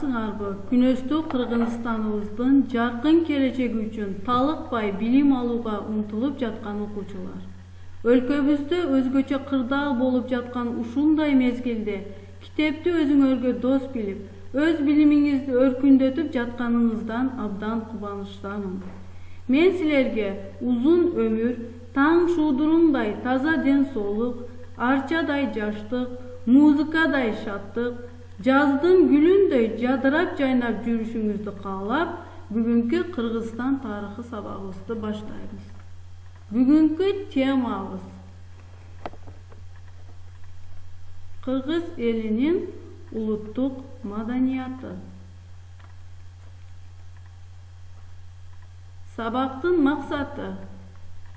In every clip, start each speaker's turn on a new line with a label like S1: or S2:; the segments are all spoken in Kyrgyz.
S1: Саламатсыңарбы? Күнөстүү Кыргызстаныбыздын жаркын келечеги үчүн талыкпай билим алууга умтулуп жаткан окуучулар. Өлкөбүздө өзгөчө кырдаал болуп жаткан ушундай мезгилде китепти өзүңөргө дос билип, өз билимиңизди өркүндөтүп жатканыңыздан абдан кубанычтамын. Мен силерге узун өмүр, таң шуудурундай таза ден соолук, арчадай жаштык, музыкадай шаттык, жаздын гүлүндөй жадырап жайнап жүрүшүңүздү каалап, бүгүнкү Кыргызстан тарыхы сабагыбызды баштайбыз. Бүгүнкү темабыз Кыргыз элинин улуттук маданияты. Сабактын максаты: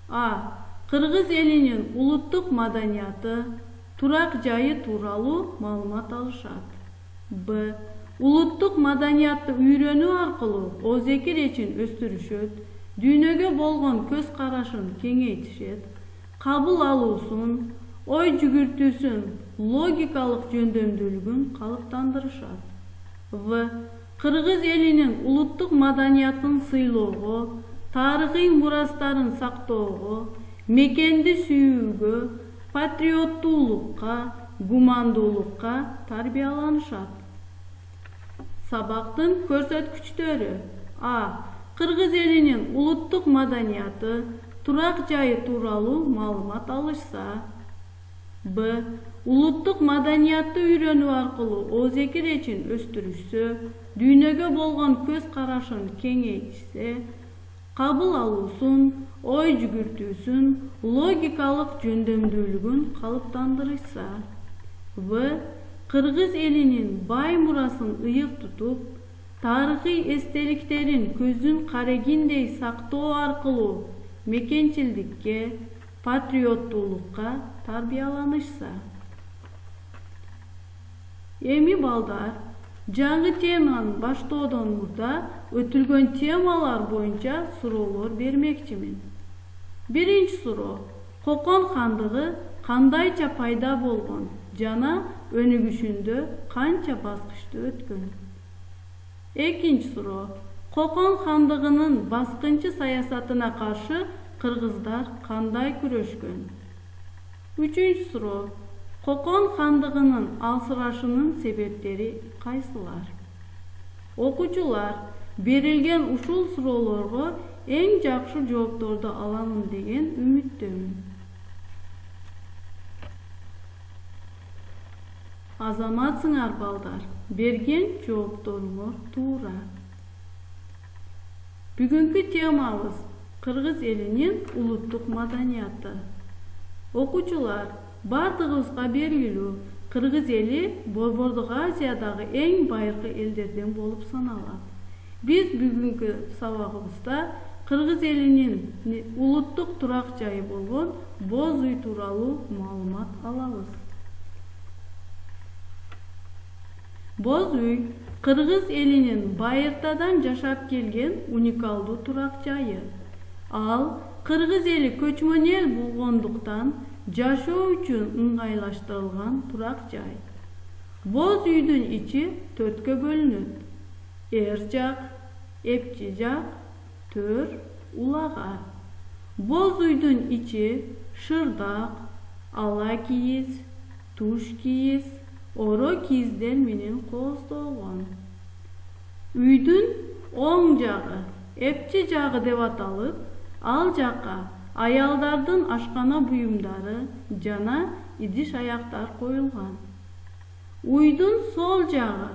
S1: А. Кыргыз элинин улуттук маданияты, турак жайы тууралуу маалымат алышат. Б. Улуттук маданиятты үйрөнүү аркылуу озеки речин өстүрүшөт, дүйнөгө болгон көз карашын кеңейтишет, кабыл алуусун, ой жүгүртүүсүн, логикалык жөндөмдүүлүгүн калыптандырышат. В. Кыргыз элинин улуттук маданиятын сыйлоого, тарыхый мурастарын сактоого, мекенди сүйүүгө, патриоттуулукка, гумандуулукка тарбияланышат. Сабактын көрсөткүчтөрү: А. Кыргыз элинин улуттук маданияты, турак жайы тууралуу маалымат алышса. Б. Улуттук маданиятты үйрөнүү аркылуу озеки речин өстүрүшсө, дүйнөгө болгон көз карашын кеңейтишсе, кабыл алуусун, ой жүгүртүүсүн, логикалык жөндөмдүүлүгүн калыптандырышса. В. Кыргыз элинин бай мурасын ыйык тутуп, тарыхый эстеликтерин көздүн карегиндей сактоо аркылуу мекенчилдикке, патриоттуулукка тарбияланышса. Эми балдар, жаңы теманы баштоодон мурда өтүлгөн темалар боюнча суроолор бермекчимин. Биринчи суроо: Кокон хандыгы кандайча пайда болгон жана өнүгүшүндө канча баскычты өткөн? Экинчи суроо: Кокон хандыгынын баскынчы саясатына каршы кыргыздар кандай күрөшкөн? Үчүнчү суроо: Кокон хандыгынын алсырашынын себептери кайсылар? Окуучулар, берилген ушул суроолорго эң жакшы жоопторду аламын деген үмүттөмүн. Азаматсыңар балдар, берген жоопторуңор туура. Бүгүнкү темабыз Кыргыз элинин улуттук маданияты. Окуучулар, бардыгыбызга белгилүү, Кыргыз эли Борбордук Азиядагы эң байыркы элдерден болуп саналат. Биз бүгүнкү сабагыбызда Кыргыз элинин улуттук турак жайы болгон Боз Уй тууралуу маалымат алабыз. Боз Уй Кыргыз элинин байыртадан жашап келген уникалдуу турак жайы. Ал Кыргыз эли көчмөн эл болгондуктан жашоо үчүн ыңгайлаштырылган турак жай. Боз Үйдүн ичи 4кө бөлүнөт: эр жак, эпчи жак, төр, улага. Боз Үйдүн ичи шырдак, ала кийиз, туш кийиз, оро кийиздер менен кооздолгон. Үйдүн оң жагы эпчи жагы деп аталып, ал жакка аялдардын ашкана буюмдары жана идиш аяктар коюлган. Уйдун сол жагы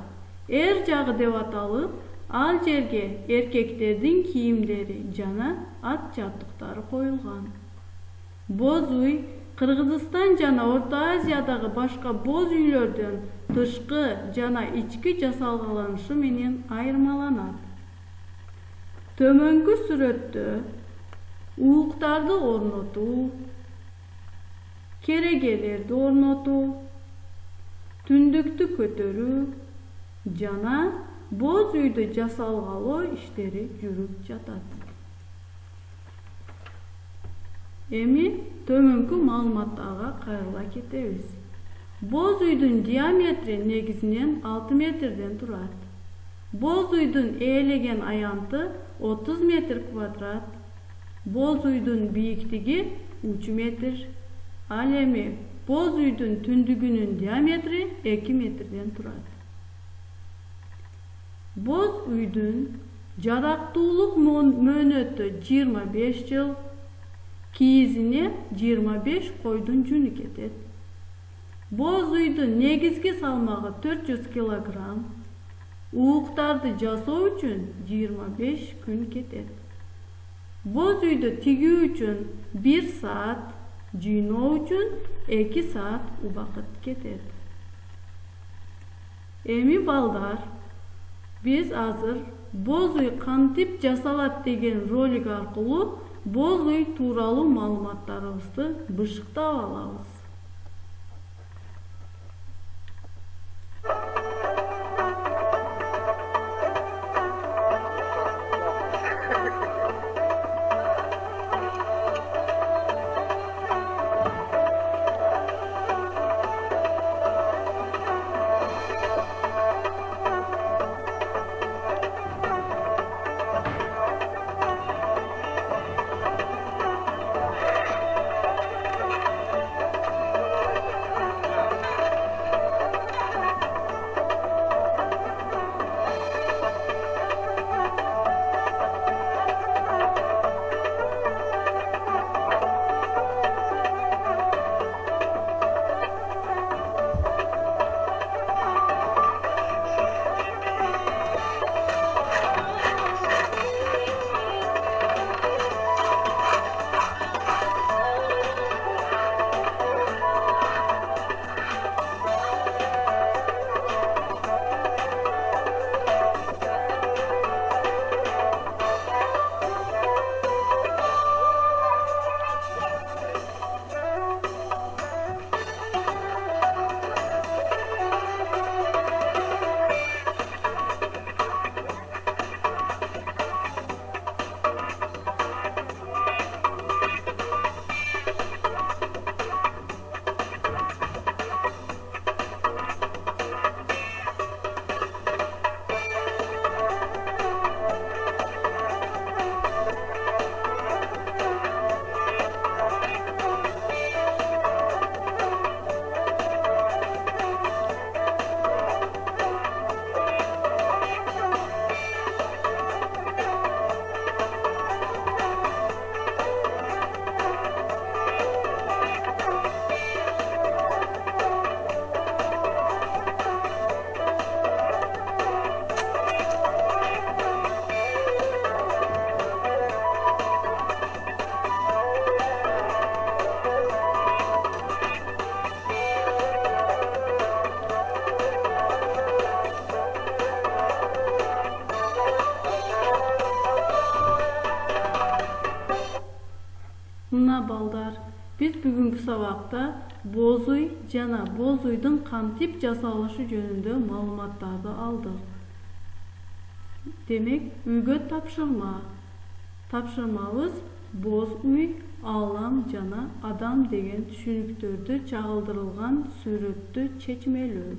S1: эр жагы деп аталып, ал жерге эркектердин кийимдери жана ат жабдыктары коюлган. Боз Уй Кыргызстан жана Орто Азиядагы башка боз үйлөрдөн тышкы жана ички жасалгаланышы менен айырмаланат. Төмөнкү сүрөттө ууктарды орнотуу, керегелерди орнотуу, түндүктү көтөрүү жана боз үйдү жасалгалоо иштери жүрүп жатат. Эми төмөнкү маалыматтарга кайрыла кетебиз. Боз үйдүн диаметри негизинен 6 метрден турат. Боз үйдүн ээлеген аянты 30 метр квадрат. Боз үйдүн бийиктиги 3 метр. Ал эми боз үйдүн түндүгүнүн диаметри 2 метрден турат. Боз үйдүн жарактуулук мөөнөтү 25 жыл. Кийизине 25 койдун жуну кетет. Боз үйдүн негизги салмагы 400 килограмм. Ууктарды жасоо үчүн 25 күн кетет. Боз үйдү тигүү үчүн 1 саат, жыйноо үчүн 2 саат убакыт кетет. Эми балдар, биз азыр боз үй кантип жасалат деген ролик аркылуу боз үй тууралуу маалыматтарыбызды бышыктап алабыз. Мына балдар, биз бүгүнкү сабакта боз үй жана боз үйдүн кантип жасалышы жөнүндө маалыматтарды алдык. Демек, үйгө тапшырма. Тапшырмабыз боз үй, алам жана адам деген түшүнүктөрдү чагылдырылган сүрөттү чечмелөө.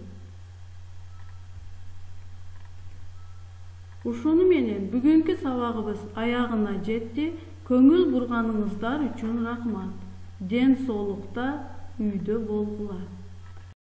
S1: Ушуну менен бүгүнкү сабагыбыз аягына жетти. Көңүл бурганыңыздар үчүн рахмат. Ден соолукта үйдө болгула.